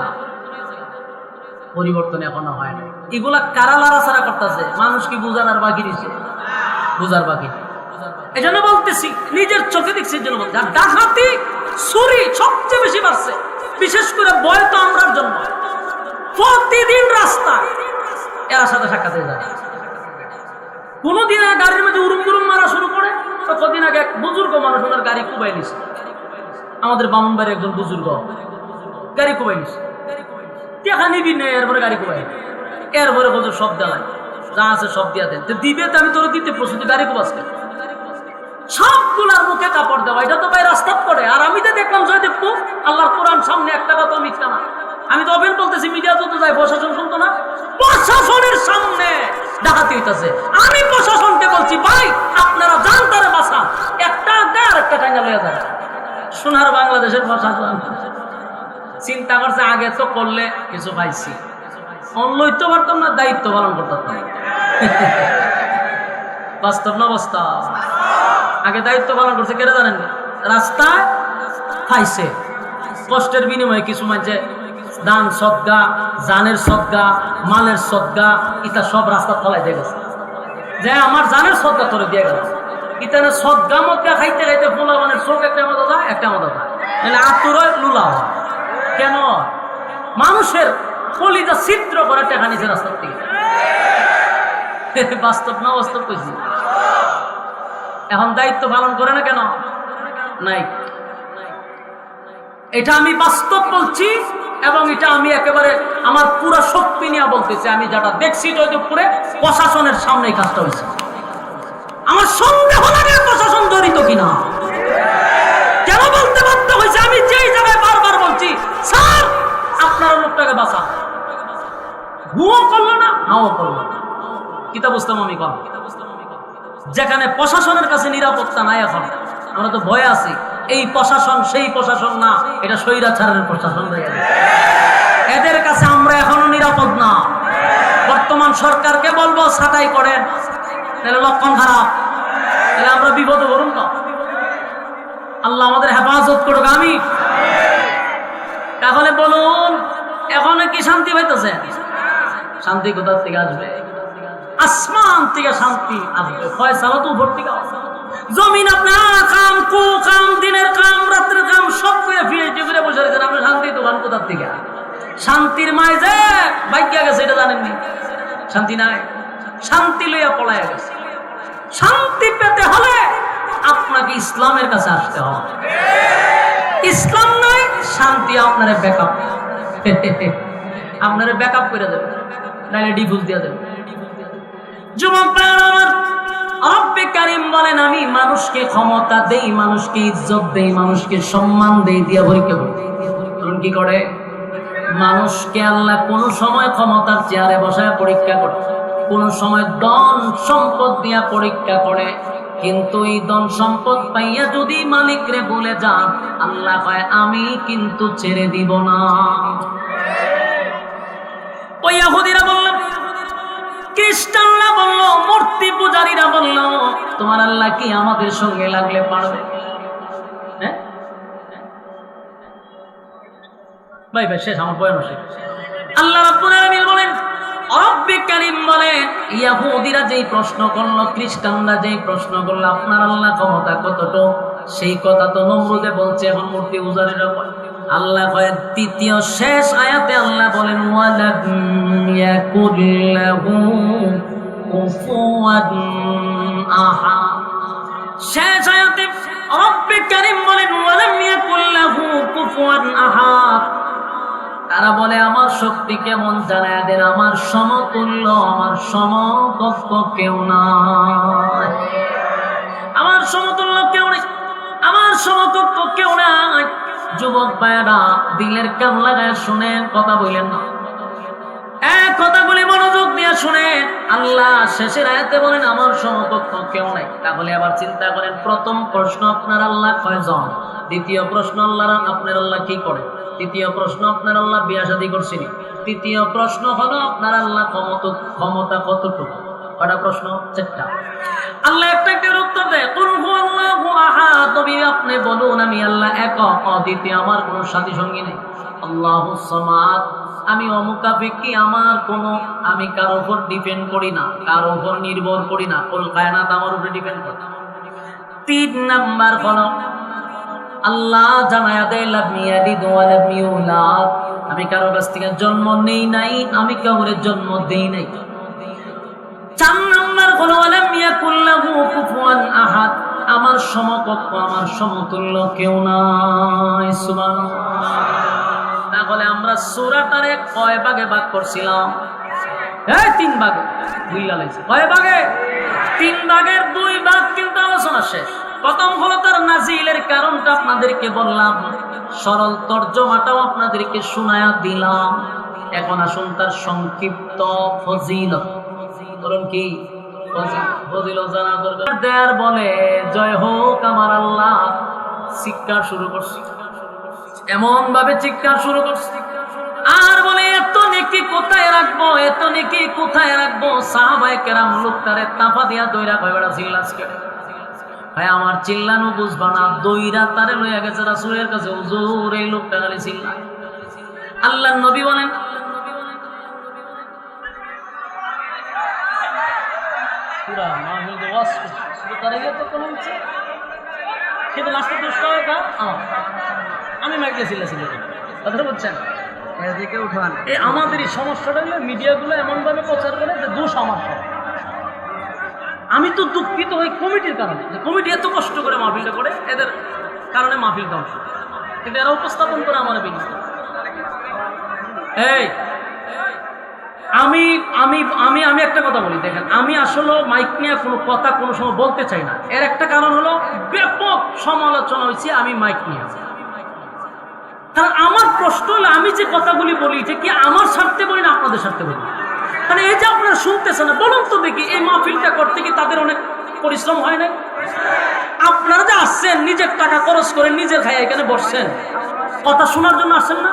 পরিবর্তন এখনো হয় না। এগুলা কারা লাড়াছাড়া করতেছে? মানুষ কি বুঝার আর বাকি দিচ্ছে? বুঝার বাকি। এই জন্য বলতেছি, নিজের চোখে দেখছি এই জন্য বলতে। আর ডাকাতি চুরি সবচেয়ে বেশি বাড়ছে, বিশেষ করে বয় তো আমরার জন্য। প্রতিদিন রাস্তা এর সাথে সাক্ষাৎ হয়ে যায়। কোনদিন গাড়ির মধ্যে উরুম গুরুম মারা শুরু করে, তো কদিন আগে এক বুজুর্গ মানুষ ওনার গাড়ি কুবাই নিছে। আমাদের বামুনবাড়ির একজন বুজুর্গ গাড়ি কুবাই নিছে, দেখা নিবি নেই, এরপরে গাড়ি কুবাই, এরপরে হুজুর সব দেয় যা আছে সব দিয়া দেন। দিবে তো আমি তোর দিতে প্রস্তুত, গাড়ি কুবাসকে সবগুলার মুখে কাপড় দেওয়া, এটা তো ভাই রাস্তা করে। আর আমি তো দেখলাম জয়দেবপুর, আল্লাহর কোরআন সামনে, একটা কথা মিথ্যা না। আমি তো ওপেন বলতেছি, মিডিয়া যত যায় প্রশাসন শুনতো না, প্রশাসনের সামনে ডাকাতি হইতেছে। আমি প্রশাসনকে বলছি, ভাই আপনারা যান তারা বাসা, একটা আর একটা টাইনা লয়ে যায়। সোনার বাংলাদেশের প্রশাসন চিন্তা করছে আগে তো করলে কিছু পাইছি, লইতে পারতাম না, দায়িত্ব পালন করতে পারতাম। বাস্তব না বাস্তব? আগে দায়িত্ব পালন করছে কেটে জানেন, রাস্তায় খাইছে, কষ্টের বিনিময়ে কিছু মানছে দান সদগা, জানের সদগা, মালের সদগা, ইটা সব রাস্তা ফলাই দিয়ে গেছে, যে আমার জানের সদগা করে দিয়ে গেল। ইতানে সদগা মদগা খাইতে খাইতে পোলা মানে চোখ একটা মতো যায়, একটা মতো যায়, মানে আতুর লুলা হয়। কেন? মানুষের কলিজা ছিদ্র করে টেকা নিছে রাস্তার থেকে। বাস্তব না বাস্তব কইছি? এখন দায়িত্ব পালন করে না কেন? নাই। এটা আমি বাস্তব বলছি এবং এটা আমি একেবারে আমার পুরো শক্তি নিয়ে বলতেছি। আমি যেটা দেখছি জয়দেবপুরে প্রশাসনের সামনে কাজটা হয়েছে, আমার সন্দেহ লাগে প্রশাসন জড়িত কিনা। কেন বলতে বাধ্য হয়েছে? আমি যেই জায়গায় বারবার বলছি, স্যার আপনার লোকটাকে বাঁচান, হুও করলো না, হাও করলো না, কিতা বুঝতাম আমি কম। যেখানে প্রশাসনের কাছে নিরাপত্তা নাই, এখন আমরা তো ভয়ে আছি। এই প্রশাসন সেই প্রশাসন না, এটা স্বৈরাচারের প্রশাসন। এদের কাছে আমরা এখনো নিরাপদ না। বর্তমান সরকারকে বলবো ছাঁটাই করেন, তাহলে লক্ষণ খারাপ, তাহলে আমরা বিপদে পড়ুন। তো আল্লাহ আমাদের হেফাজত করুক, আমি। তাহলে বলুন, এখন কি শান্তি পাইতেছে? শান্তি কোথার থেকে আসবে? আসমান থেকে শান্তি আসবে, ফয়সালা তো উপর থেকে। জমিন আপনার কাম, কু কাম, দিনের কাম, রাত্রের কাম সব করে ফিরে করে বসে রয়েছেন, আপনি শান্তি দোকান কোথার থেকে? শান্তির মায় যে বাইকিয়া গেছে এটা জানেননি? শান্তি নাই, শান্তি লইয়া পলাইয়া গেছে। শান্তি পেতে হলে আপনাকে ইসলামের কাছে আসতে হবে। ইসলাম নয়, শান্তি আপনারে ব্যাকআপ, আপনারে ব্যাকআপ করে দেবে, নাইলে ডিফিউজ দিয়ে দেবে। যুবক ভাইরা আমার, রব্বে কারীম বলেন, আমি মানুষকে ক্ষমতা দেই, মানুষকে ইজ্জত দেই, মানুষকে সম্মান দেই, দিয়া পরীক্ষা করি। তখন কি করে? মানুষকে আল্লাহ কোন সময় ক্ষমতার চেয়ারে বসায় পরীক্ষা করে, কোন সময় ধন সম্পদ দিয়া পরীক্ষা করে। কিন্তু এই ধন সম্পদ পাইয়া যদি মালিকরে বলে যান, আল্লাহ কয় আমি কিন্তু ছেড়ে দিব না। ওই ইহুদিরা বলল, খ্রিস্টানরা বলল, মূর্তি পূজারীরা বলল, তোমার আল্লাহ কি আমাদের সঙ্গে লাগলে পারবে? হ্যাঁ ভাই ভাই, শেষ, আমার বয়ান শেষ। আল্লাহ রাব্বুল আলামিন বলেন, রব্বে কারীম বলেন, ইহুদিরা যেই প্রশ্ন করলো, খ্রিস্টানরা যেই প্রশ্ন করলো, আপনার আল্লাহ ক্ষমতা কতটুকু, সেই কথা তো নমরুদে বলছে, এখন মূর্তি পূজারীরা বলে। আল্লাহ কয়, তৃতীয় শেষ আয়াতে আল্লাহ বলেন, ওয়ালাম ইয়াকুল লাহু কুফুয়ান আহাদ। শেষ আয়াতে রব্বে কারীম বলেন, ওয়ালাম ইয়াকুল লাহু কুফুয়ান আহাদ। তারা বলে, আমার শক্তি কেমন জানায় দেন, আমার সমতুল্য, আমার সমকক্ষ কেউ নাই, আমার সমতুল্য কেউ নেই, আমার সমকক্ষ কেউ নাই। যুবক ভাইরা, দিলের কান লাগায় শুনেন, কথা বললেন না, কথাগুলি মনোযোগ দিয়ে শুনেন। আল্লাহ শেষের আয়াতে বলেন, আমার সমকক্ষ কেউ নাই। তাহলে আবার চিন্তা করেন, প্রথম প্রশ্ন, আপনার আল্লাহ কয়জন? দ্বিতীয় প্রশ্ন, আপনার আল্লাহ কি করে? তৃতীয় প্রশ্ন, আপনার আল্লাহ বিয়া শাদী করছেন? তৃতীয় প্রশ্ন হলো, আপনার আল্লাহ ক্ষমতা কতটুকু? কটা প্রশ্ন? চারটা। আল্লাহ একটা উত্তর দেয়, কুল হুয়াল্লাহু আহাদ। নবী আপনি বলুন, আমি আল্লাহ একক, অদ্বিতীয়, আমার কোনো সাথী সঙ্গী নেই। আল্লাহুস সামাদ, আমি অমুকাফিকি, আমার কোনো, আমি কারোর উপর ডিপেন্ড করি না, কারোর উপর নির্ভর করি না, কুল কায়নাত আমার উপরে ডিপেন্ড করে। 3 নাম্বার হলো, আল্লাহ জানায়া দেয়, লাম ইয়ালিদ ওয়া লাম ইউলাদ, আমি কারো কাছ থেকে জন্ম নেই নাই, আমি কাউরে জন্ম দেই নাই। 4 নাম্বার হলো, ওয়ালাম ইয়াকুল লাহু কুফুয়ান আহাদ, আমার সমকক্ষ, আমার সমতুল্য কেউ নাই। সুবহানাল্লাহ। তাহলে আমরা সূরাটারে কয় ভাগে ভাগ করছিলাম? 3 ভাগে। বুঝলা লাগছে? কয় ভাগে? 3 ভাগের 2 ভাগ কিন্তু আলোচনা শেষ। প্রথম হলো তার নাজিলের কারণটা আপনাদেরকে বললাম, সরল তরজমাটাও আপনাদেরকে শোনায়া দিলাম। এখন আসুন তার সংক্ষিপ্ত ফজিলত। বলুন কি ফজিলত? জানা দরকার। দেয়ার বলে, জয় হোক আমার আল্লাহ, চিৎকার শুরু করছে, এমন ভাবে চিৎকার শুরু করছে আর বলে এত নেকি কোথায় রাখবো, এত নেকি কোথায় রাখবো। সাহাবায়ে কেরাম লোকটারে তাফা দিয়া দইরা কয় বেড়া চিল্লাসকে, ভাই আমার চিল্লানো বুঝবা না, দইরা তারে লইয়া গেছে রাসূলের কাছে, হুজুর এই লোকটা খালি চিল্লায়। আল্লাহর নবী বলেন পুরা মাহফিল তো ওয়াজ শুরু করে গিয়ে তো কোন হচ্ছে কিন্তু লাস্টে দুষ্ট হয় কা আমি মাইক দিয়ে চিল্লাছিলাম, কথা বুঝছেন? এদিকে উঠান, এই আমাদেরই সমস্যাটা হলো মিডিয়াগুলো এমনভাবে প্রচার করে যে দোষ আমার। আমি তো দুঃখিত হই কমিটির কারণে, কমিটি এত কষ্ট করে মাহফিলটা করে, এদের কারণে মাহফিল ধ্বংস, কিন্তু এরা উপস্থাপন করে আমার বিন্দু। এই আমি আমি আমি আমি একটা কথা বলি, দেখেন আমি আসলে মাইক নিয়ে কোনো কথা কোনো সময় বলতে চাই না। এর একটা কারণ হলো ব্যাপক সমালোচনা হয়েছে আমি মাইক নিয়ে। কারণ আমার প্রশ্ন হলো আমি যে কথাগুলি বলি যে কি আমার স্বার্থে বলি না আপনাদের স্বার্থে বলি? মানে এই যে আপনারা শুনতেছেন না, বলুন তো দেখি এই মাহফিলটা করতে কি তাদের অনেক পরিশ্রম হয় না? আপনারা যে আসছেন নিজের টাকা খরচ করে নিজের খাই এখানে বসছেন, কথা শোনার জন্য আসছেন না?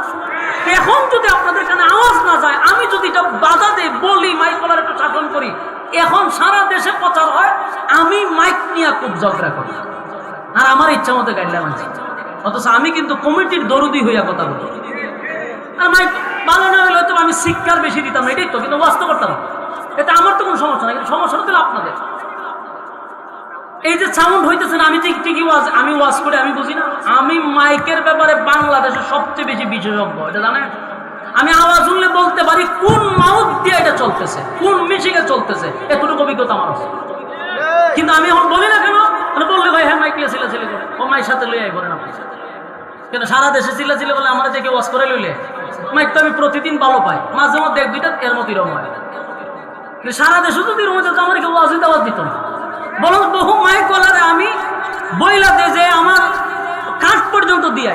এখন যদি আপনাদের কানে আওয়াজ না যায়, আমি যদি এটা বাধা দেই, বলি মাইক বলার একটু শাসন করি, এখন সারা দেশে প্রচার হয় আমি মাইক নিয়ে খুব ঝগড়া করি আর আমার ইচ্ছা মতো গাইলাম আছে, অথচ আমি কিন্তু কমিটির দরদি হইয়া কথা বলি। আর মাইক ভালো না হলে হয়তো আমি শিক্ষার বেশি দিতাম না, এটাই তো, কিন্তু ওয়াজ তো করতাম। এটা আমার তো কোনো সমস্যা নাই, কিন্তু সমস্যা হতো আপনাদের। এই যে সাউন্ড হইতেছে না, আমি ঠিকই ওয়াজ, আমি ওয়াজ করে আমি বুঝি না। আমি মাইকের ব্যাপারে বাংলাদেশের সবচেয়ে বেশি বিশেষজ্ঞ, এটা জানেন? আমি আওয়াজ শুনলে বলতে পারি কোন মাউথ দিয়ে এটা চলতেছে, কোন মেশিনে চলতেছে, এতটুকু অভিজ্ঞতা আমার আছে। কিন্তু আমি এখন বলি না কেন, মানে বললে ভাই হ্যাঁ মাইক দিয়ে চিল্লাচিল্লি করে, ও মাইক সাথে লইয়াই করেন আপনি কেন? সারা দেশে চিল্লাচিল্লি বলে আমরা যে কেউ ওয়াজ করে লইলে মাইক তো আমি প্রতিদিন ভালো পাই, মাঝে মধ্যে এক দুইটা এর মতো রকম হয়। কিন্তু সারা দেশে যদি রুমে যেত আমার কেউ ওয়াজ আওয়াজ দিত না। বরং বহু মাইক বলারে আমি বইলাতে যে আমার কাঠ পর্যন্ত দিয়ে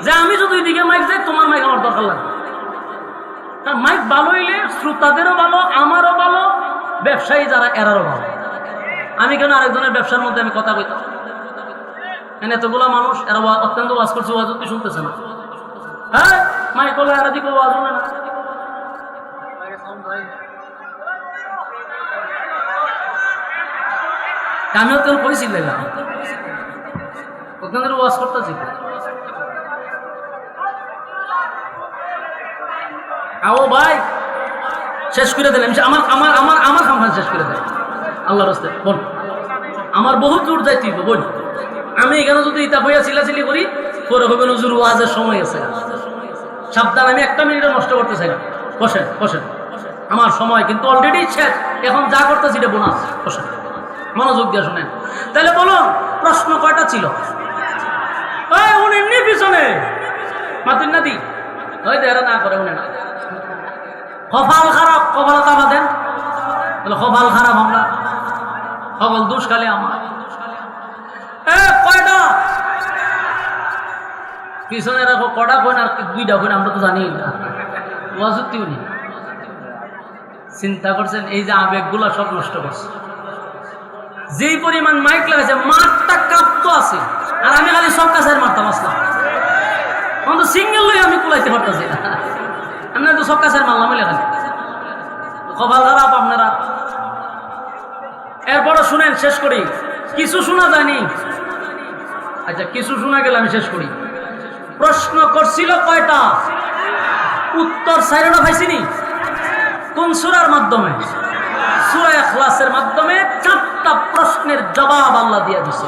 যে আমি যদি ওইদিকে মাইক যাই তোমার মাইক আমার দরকার লাগে। কারণ মাইক ভালো হইলে শ্রোতাদেরও ভালো, আমারও ভালো, ব্যবসায়ী যারা এরারও ভালো। আমি কেন আরেকজনের ব্যবসার মধ্যে আমি কথা কইতাম? এতগুলা মানুষ এরা অত্যন্ত ওয়াজ করছে, ওয়াজ তুই শুনতেছে না। হ্যাঁ মাইক বলে এরা দিকে ওয়াজ শুনে না। আমিও তো করেছিল ওখানে ওয়াজ করতেছি, আও ভাই শেষ করে দিলাম, আমার আমার আমার আমার খামখান শেষ করে দেয় আল্লাহ রাস্তায়। বল আমার বহুত দূর যাই তুই বল, আমি এখানে যদি ইতা বইয়া চিল্লাচিল্লি করি পরে হবে নজরুল ওয়াজের সময় আছে, সাবধান, আমি একটা মিনিটও নষ্ট করতে চাই না। বসেন বসেন, আমার সময় কিন্তু অলরেডি শেষ, এখন যা করতেছি এটা বোনাস। বসেন মনোযোগ দিয়ে শোনেন। তাহলে বলুন প্রশ্ন কয়টা ছিল? উনি এমনি পিছনে মাতিন না দি এরা না করে উনি না। কপাল খারাপ, কপালে তাবা দেন, কপাল খারাপ আমরা, কপাল দোষ খালি আমার। কয়টা পিছনে রাখো, কটা কইন আর দুইটা কইন আমরা তো জানি না। ওয়াজুতিও নেই, চিন্তা করছেন এই যে আবেগগুলা সব নষ্ট করছে। যেই পরিমাণ মাইক লাগাইছে মাঠটা কাঁপতো আছে, আর আমি খালি সব কাছের মারতাম আসলাম, অন্ত সিঙ্গেল লই আমি কুলাইতে পারতেছি না। আমি তো সব কাছের মারলাম লেখালি, কপাল খারাপ আপনারা। এরপরে শুনেন, শেষ করি। কিছু শোনা যায়নি, আচ্ছা কিছু শোনা গেলে আমি শেষ করি। প্রশ্ন করছিল কয়টা? উত্তর সাইরোটা পাইছিনি। কোন সূরার মাধ্যমে? সূরা ইখলাসের মাধ্যমে 4টা প্রশ্নের জবাব আল্লাহ দিয়ে দিছে।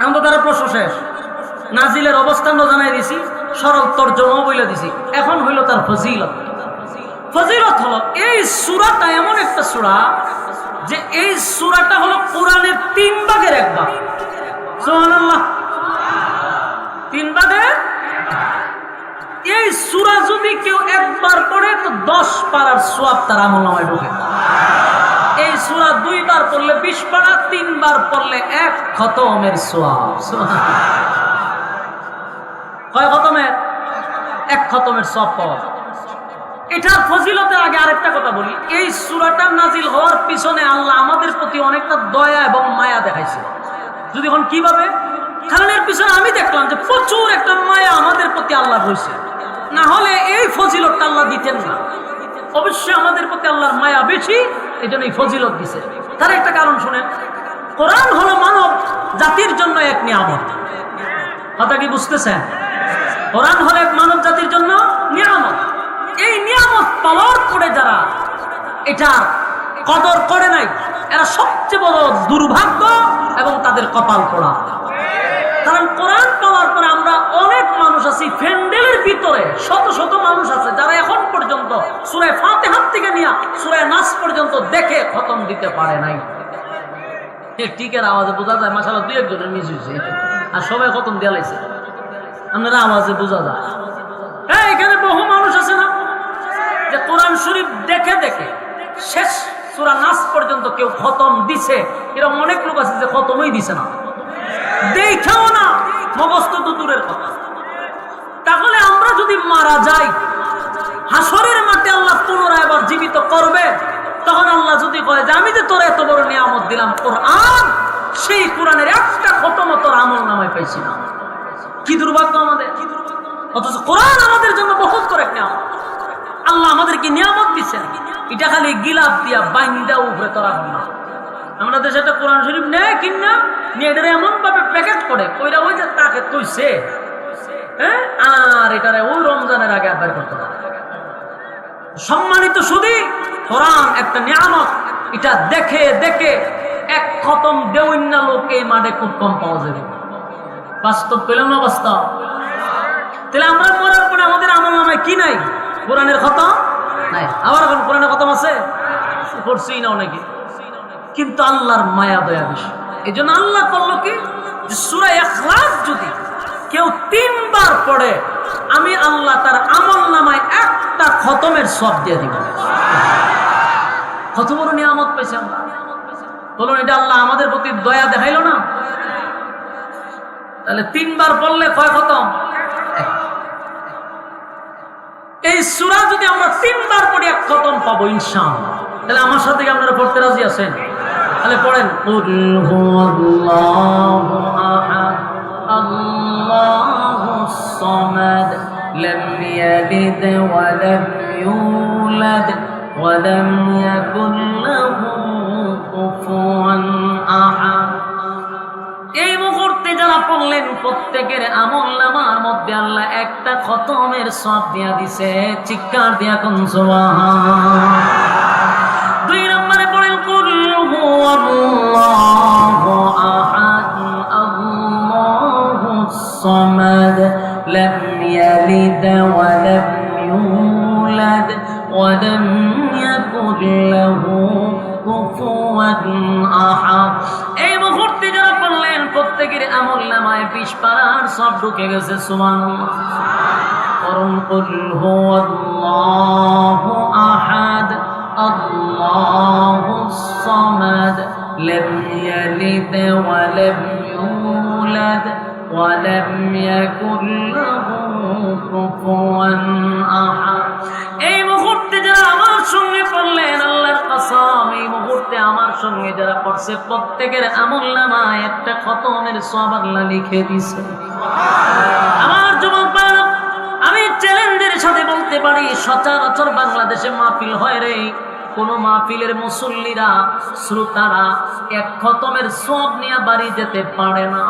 এখন তো তার প্রশ্ন শেষ, নাজিলের অবস্থানও জানাই দিছি, সরল তর্জমাও বলে দিছি। এখন হইল তার ফজিলত। ফজিলত হলো এই সূরাটা এমন একটা সূরা যে এই সূরাটা হলো কোরআনের 3 ভাগের 1 ভাগ। সুবহানাল্লাহ, 3 ভাগের। এই সূরা যদি কেউ একবার পড়ে তো 10 পারার সওয়াব তার আমলনামায় ঢোকে। এই সূরা 2 বার পড়লে 20 পারা, 3 বার পড়লে 1 খতমের সওয়াব। কয় খতমের? 1 খতমের সওয়াব পাওয়া। এটার ফজিলতের আগে আরেকটা কথা বলি। এই সূরাটা নাজিল হওয়ার পিছনে আল্লাহ আমাদের প্রতি অনেকটা দয়া এবং মায়া দেখাইছে। যদি এখন কিভাবে? কারণ এর পিছনে আমি দেখলাম যে প্রচুর একটা মায়া আমাদের প্রতি আল্লাহ হয়েছে, না হলে এই ফজিলতটা আল্লাহ দিতেন না। অবশ্যই আমাদের প্রতি আল্লাহর মায়া বেশি, এই জন্য এই ফজিলত দিছে। তার একটা কারণ শুনেন, কোরআন হলো মানব জাতির জন্য এক নিয়ামত। কথা কি বুঝতেছেন? কোরআন হলো এক মানব জাতির জন্য নিয়ামত। এই নিয়ামত পাওয়ার পরে যারা এটা কদর করে নাই, এরা সবচেয়ে বড় দুর্ভাগ্য এবং তাদের কপাল পোড়া। কারণ কোরআন পাওয়ার পরে আমরা অনেক মানুষ আছি ফ্যান্ডেলের ভিতরে, শত শত মানুষ আছে যারা এখন পর্যন্ত সূরা ফাতিহা থেকে নিয়ে সূরা নাস পর্যন্ত দেখে খতম দিতে পারে নাই। টিকের আওয়াজে বোঝা যায় মাশাআল্লাহ দুই একজনের মিস হয়েছে, আর সবাই খতম দিয়ে লাইছে। আপনারা আওয়াজে বোঝা যায়। এখানে বহু মানুষ আছে না যে কোরআন শরীফ দেখে দেখে শেষ সূরা নাস পর্যন্ত কেউ খতম দিছে, এরকম অনেক লোক আছে যে খতমই দিছে না, দেখাও না, মগজ তো দূরের কথা। তাহলে আমরা যদি মারা যাই, হাসরের মাঠে আল্লাহ পুনরায় আবার জীবিত করবে, তখন আল্লাহ যদি কয় যে আমি যে তোর এত বড় নিয়ামত দিলাম কোরআন, সেই কোরআনের একটা খতম তোর আমল নামায় পাইছি না। কি দুর্ভাগ্য আমাদের! অথচ কোরআন আমাদের জন্য বহুত করে নিয়ামত। আল্লাহ আমাদেরকে নিয়ামত দিচ্ছেন, এটা খালি গিলাপ দিয়া বাইন্দা উপরে তোরা না। আমরা দেশে একটা কোরআন শরীফ নেয় কিনা নিয়ে এদের এমন ভাবে প্যাকেট করে কইরা ওই যে তাকে তৈছে, হ্যাঁ, আর এটারে ওই রমজানের আগে বের করতে হবে। সম্মানিত শুধু কোরআন একটা নিয়ামত, এটা দেখে দেখে এক খতম দেউন্না লোক এই মাঠে খুব কম পাওয়া যাবে। বাস্তব পেলাম না? বাস্তব। তাহলে আমরা মরার পরে আমাদের আমল নামায় কি নাই? কোরআনের খতম নাই। আবার এখন কোরআনের খতম আছে, করছি না অনেকে, কিন্তু আল্লাহর মায়া দয়া বেশি। এই জন্য আল্লাহ করলো কি, সূরা ইখলাস যদি কেউ 3 বার পড়ে, আমি আল্লাহ তার আমল নামায় একটা খতমের সওয়াব দিয়ে দিব। কত বড় নিয়ামত পেয়েছি আমরা! বলুন, এটা আল্লাহ আমাদের প্রতি দয়া দেখাইলো না? তাহলে 3 বার পড়লে কয় খতম? এই সূরা যদি আমরা 3 বার পড়ি এক খতম পাবো ইনশাআল্লাহ। তাহলে আমার সাথে কি আপনারা পড়তে রাজি আছেন? তাহলে পড়েন, কুল হুয়াল্লাহু আহাদ আল্লাহুস সামাদ লাম ইয়ালিদ ওয়া লাম ইউলাদ ওয়া লাম ইয়াকুল লাহু কুফুয়ান আহাদ। এই মুহূর্তে যারা পড়লেন প্রত্যেকের আমলনামার মধ্যে আল্লাহ একটা খতমের সওয়াব দিয়া দিছে। চিৎকার দিয়া কোন সুবহান। 2 নম্বরে পড়েন, কুল হুয়াল্লাহু আহাদ আল্লাহুস সামাদ লাম ইয়ালিদ ওয়া লাম ইউলাদ ওয়া লাম ইয়াকুল লাহু কুফুয়ান আহাদ। এই মুহূর্তে যারা পড়লেন প্রত্যেকের আমলনামায় 20 পারার সব ঢুকে গেছে। সুবহানাল্লাহ। করুন, কুল হুয়াল্লাহু আহাদ আল্লাহুস সামাদ লাম ইয়ালিদ ওয়া লাম ইউলাদ ওয়া লাম ইয়াকুল লাহু কুফুয়ান আহাদ। এই মুহূর্তে যারা আমার সঙ্গে পড়লেন, আল্লাহর কসম, এই মুহূর্তে আমার সঙ্গে যারা পড়ছে প্রত্যেকের আমলনামায় একটা খতমের সওয়াব আল্লাহ লিখে দিয়েছে। আমার যুবক ভাইরা, আমি চ্যালেঞ্জের সাথে বলতে পারি, সচরাচর বাংলাদেশে মাহফিল হয় রে, কোন মাহফিলের মুসল্লিরা, শ্রোতারা এক খতমের সওয়াব নিয়ে বাড়ি যেতে পারে না।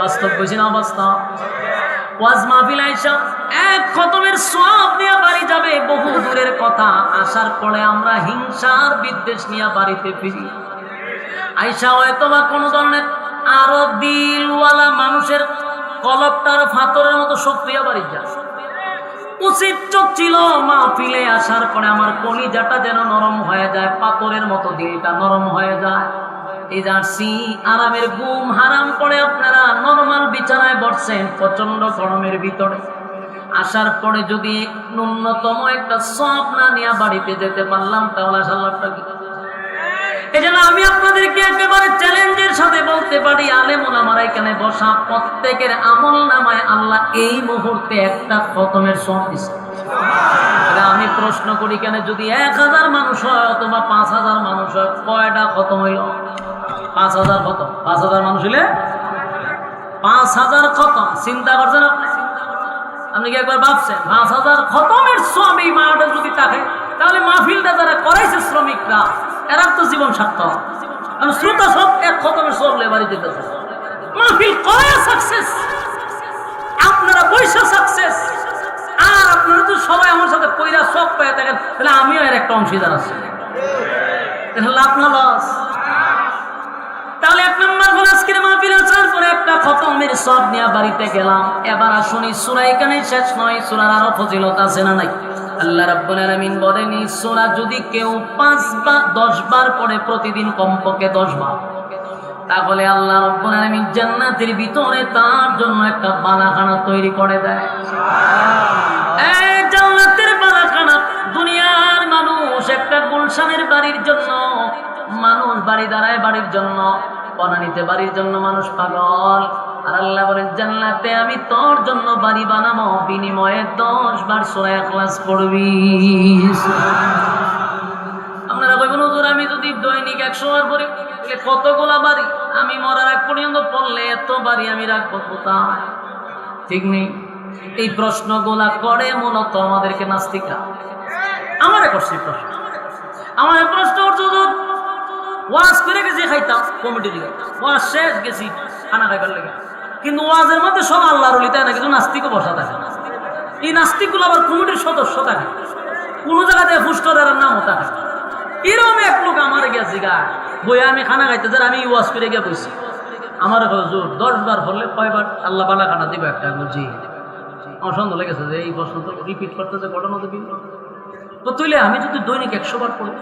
বাস্তব বুঝি না? বাস্তব। ওয়াজ মাহফিল আইসা এক খতমের সওয়াব নিয়ে বাড়ি যাবে বহু দূরের কথা। আসার পরে আমরা হিংসার বিদ্বেষ নিয়ে বাড়িতে ফিরি। আইসা হয়তো বা কোনো ধরনের আরো দিলওয়ালা মানুষের কলবটার ফাতরের মতো সক্রিয় বাড়ি যায়। উচিত ছিল মাহফিলে আসার পরে আমার কলিজাটা যেন নরম হয়ে যায়, পাথরের মতো দিলটা নরম হয়ে যায়। এই জার্সি আরামের ঘুম হারাম করে আপনারা নরমাল বিছানায় বসছেন প্রচন্ড গরমের ভিতরে। আসার পরে যদি ন্যূনতম একটা সওয়াব না নিয়ে বাড়িতে যেতে পারলাম, তাহলে আসার লাভটা কি? এই জন্য আমি আপনাদেরকে একেবারে চ্যালেঞ্জের সাথে বলতে পারি, আলেম ওলামারা এখানে বসা প্রত্যেকের আমলনামায় আল্লাহ এই মুহূর্তে একটা খতমের সওয়াব দিয়েছে। আমি প্রশ্ন করি, কেন যদি 1000 মানুষ হয় অথবা 5000 মানুষ হয়, কয়টা খতম হইল? 5000 খতম। 5000 মানুষ হইলে 5,000 খতম। চিন্তা করছেন আপনি কি একবার ভাবছেন 5,000 খতমের সওয়াব এই মাঠে যদি থাকে, তাহলে মাহফিলটা যারা করাইছে শ্রমিকরা, এরা তো জীবন সার্থক। কারণ শ্রোতা সব এক খতমের সওয়াব লেবারি দিতেছে। মাহফিল করা সাকসেস, আপনারা পয়সা সাকসেস। আর আপনারা তো সবাই আমার সাথে কইরা সব পেয়ে থাকেন, তাহলে আমিও এর একটা অংশীদার আছি। লাভ না লস? তাহলে 1 নম্বর হলো আজকের মাহফিল আসার পরে একটা খতমের সওয়াব নিয়ে বাড়িতে গেলাম। এবার আসুন, এই সূরা এখানে শেষ নয়, সূরার আরো ফজিলত আছে না নাই? আল্লাহ রাব্বুল আলামিন বলেন, এই সূরা যদি কেউ 5 বা 10 বার পড়ে, প্রতিদিন কমপক্ষে 10 বার, তাহলে আল্লাহ রাব্বুল আলামিন জান্নাতের ভিতরে তার জন্য একটা বালাখানা তৈরি করে দেয়। এই জান্নাতের বালাখানা, দুনিয়ার মানুষ একটা গুলশানের বাড়ির জন্য মানুষ বাড়ি দাঁড়ায়, বাড়ির জন্য বনানীতে বাড়ির জন্য মানুষ পাগল। আর আল্লাহ বলেন, জান্নাতে আমি তোর জন্য বাড়ি বানাবো, বিনিময়ে 10 বার সূরা ইখলাস পড়বি। আপনারা কইবেন, হুজুর আমি যদি দৈনিক 100 বার পড়ি, তাহলে কতগুলা বাড়ি? আমি মরার আগ পর্যন্ত পড়লে এত বাড়ি আমি রাখবো কোথায়? ঠিক নেই। এই প্রশ্নগুলা করে মূলত আমাদেরকে নাস্তিকরা। আমারে করছে প্রশ্ন, আমার প্রশ্ন করছে, হুজুর ওয়াজ করে গেছি খাইতাম কমিটি দিকে, ওয়াজ শেষ গেছি খানা খাইবার লেগে, কিন্তু ওয়াজের মধ্যে সব আল্লাহর ওলি, তাই না? কিন্তু নাস্তিকও বসা থাকে। এই নাস্তিকগুলো আবার কমিটির সদস্য থাকে, কোনো জায়গাতে ফুস্টরের নামও থাকে। এরকম এক লোক আমার গেছি গা বই, আমি খানা খাইতে যার আমি ওয়াজ করে গিয়ে বসছি। আমার হুজুর 10 বার বললে কয়বার আল্লাহ বালা খানা দিবে একটা? বুঝি আমার সন্দেহ লেগেছে যে এই প্রশ্ন তো রিপিট করতেছে, ঘটনা তো বিভিন্ন। তো তুইলে আমি যদি দৈনিক 100 বার পড়ি,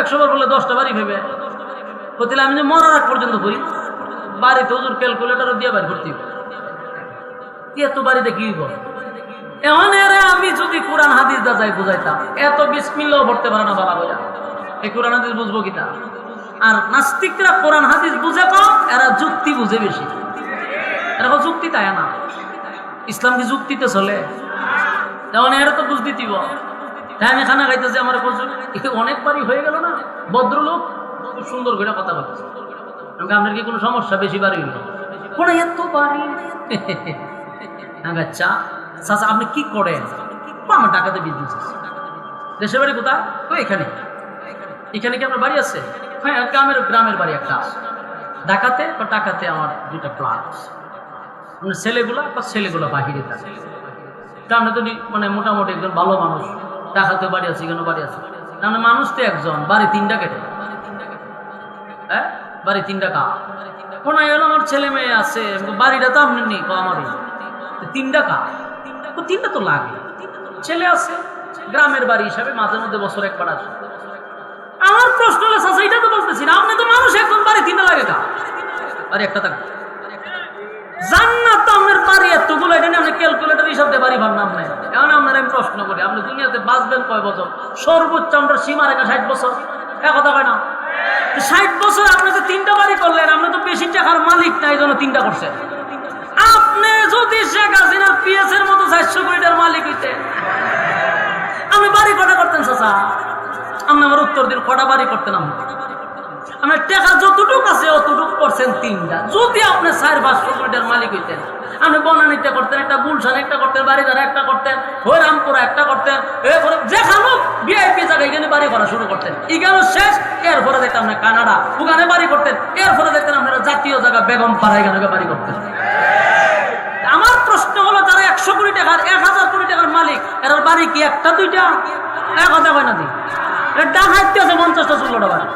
100 বার বললে 10টা বাড়ি ভেবে, তাহলে আমি যে মরার আগ পর্যন্ত করি, বাড়িতে হুজুর ক্যালকুলেটারও দিয়ে বাড়ি ভর্তি, এত বাড়িতে কি বল? এখন এরা আমি যদি কোরআন হাদিস দা যাই বুঝাইতাম, এত বিসমিল্লাহ পড়তে পারে না বাবা বোঝা, এই কোরআন হাদিস বুঝবো কিনা? আর নাস্তিকরা কোরআন হাদিস বুঝে কম, এরা যুক্তি বুঝে বেশি। এরা যুক্তি তাই না, ইসলাম কি যুক্তিতে চলে? যেমন এরা তো বুঝ দিতিব, হ্যাঁ আমি খানা খাইতেছি, আমার অনেকবারই হয়ে গেল না, ভদ্রলোক খুব সুন্দর করে কথা বলছে, আপনার কি কোনো সমস্যা? বেশি বাড়ি হইল কোনো এত বাড়ি? আচ্ছা চাচা আপনি কি করেন? আমার ঢাকাতে বিজনেস আছে। দেশের বাড়ি কোথায়? তো এখানে। এখানে কি আপনার বাড়ি আছে? হ্যাঁ, গ্রামের বাড়ি একটা আছে ঢাকাতে। ঢাকাতে আমার 2টা প্লাট আছে। ছেলেগুলা বাহিরে থাকে। আমরা তো মানে মোটামুটি একজন ভালো মানুষ, ঢাকাতে বাড়ি আছে, এখানে বাড়ি আছে। তাহলে মানুষ তো একজন, বাড়ি 3টা কেটে, হ্যাঁ বাড়ি 3টা কা কোন হলো আমার ছেলে মেয়ে আছে, বাড়িটা তো আপনি নেই আমারই, 3টা কা, 3টা তো লাগে। ছেলে আছে, গ্রামের বাড়ি হিসাবে মাঝে মধ্যে বছর একবার আসে। আমার প্রশ্ন হলো চাচা, এটা তো বলতেছি না, আপনি তো মানুষ একজন, বাড়ি 3টা লাগে কা? বাড়ি একটা থাকে। জান্নাত তো আপনার বাড়ি এতগুলো, এটা নিয়ে আপনি ক্যালকুলেটর হিসাব দিয়ে বাড়ি ভাবনা আপনি। এখন আপনার আমি প্রশ্ন করি, আপনি দুনিয়াতে বাঁচবেন কয় বছর? সর্বোচ্চ আমরা সীমা রেখা 60 বছর, কথা হয় না? 60 বছর আপনি যে 3টা বাড়ি করলেন, আপনি তো বেশি টাকার মালিক না, এই জন্য 3টা করছেন। আপনি যদি শেখ হাসিনার পিএস এর মতো 400 কোটির মালিক হইতেন, আপনি বাড়ি কটা করতেন চাচা? আপনি আমার উত্তর দিন, কটা বাড়ি করতেন? আপনার টাকা যতটুক আছে অতটুক করছেন 3টা। যদি আপনি 400-500 কোটির মালিক হইতেন, আপনি বনানীতে করতেন একটা, গুলশান একটা করতেন, বাড়িধারা একটা করতেন, হরিরামপুরা একটা করতেন, এরপরে যেখানে ভিআইপি জায়গা এখানে বাড়ি করা শুরু করতেন। এখানে শেষ, এরপরে দেখতেন আপনার কানাডা, ওখানে বাড়ি করতেন, এরপরে দেখতেন আপনারা জাতীয় জায়গা বেগম পাড়া এখানে বাড়ি করতেন। আমার প্রশ্ন হলো, যারা 100 কোটি টাকার 1000 কোটি টাকার মালিক, এর বাড়ি কি একটা 2টা? কথা হয় না, দিই ডাকাইতে আছে 50টা 16টা বাড়ি।